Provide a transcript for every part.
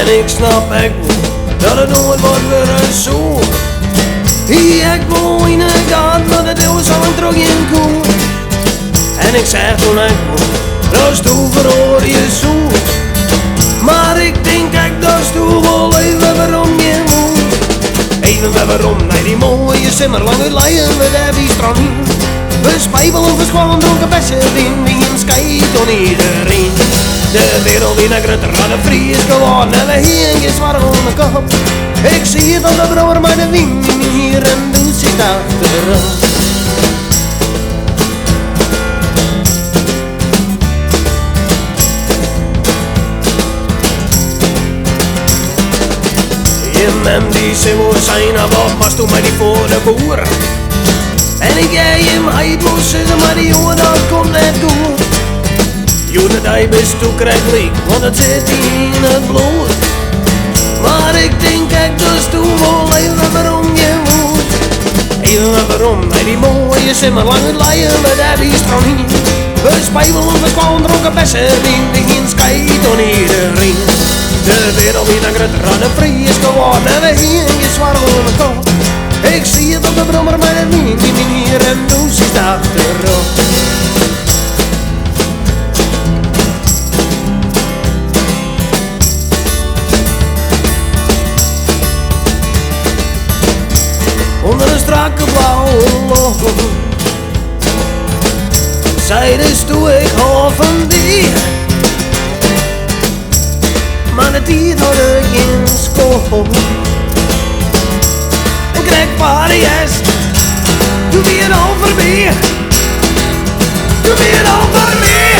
En ik snap echt dat het nooit wordt weer zo. Hier ik woon in een gat, maar dat is al een terug in koe. En ik zeg toen ik dat doe voor je zo. Maar ik denk dat doe wel even waarom je moet. Even waarom, nee die mooie simmer lang uit leien we daar wie strand. We spijbelen, we schwallen, dronken bessen, wie een skijt on iedereen. De wereld in een grote raddenvrie is geworden en we hier je zwaar aan de kop. Ik zie dat de brouwer maar de wien hier en doet zich achterop. Je mem die ze wil zijn, wat was toen maar die voor de boer. En ik jij hem uit moest zeggen, maar die jongen dat komt net goed. Jongen dat je best toe krijgt leek, want het zit in het bloed. Maar ik denk dus toe wel even waarom je moet. Even waarom, nee die mooie simmer lang het leien met die strand niet. We spijbelen, we kwam dronken bessen in, we geen skijt on iedereen. De wereld in een grote raddenvrie is geworden en we hier je zwaar aan de kop. Ik zie het op de brommer, maar het niet hier en doe zit achterop. Onder een strakke blauwe logo, zij dus toe ik hou van die. Maar het hier had ik geen school. En krijg pariërs, doe weer over meer. Doe weer over meer.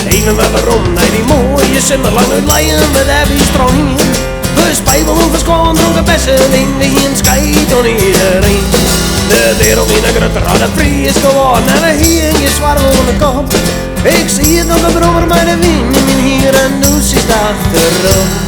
Even waarom, nee die mooie simmer lang uit leien met die strand. We spijbelen, we schwallen, dronken bessen in, we geen skijt on iedereen. De wereld in een grote raddenvrie is geworden en we hier je zwaar aan de kop. Ik zie het op de brommer, maar de wien hier en doe zit achterop.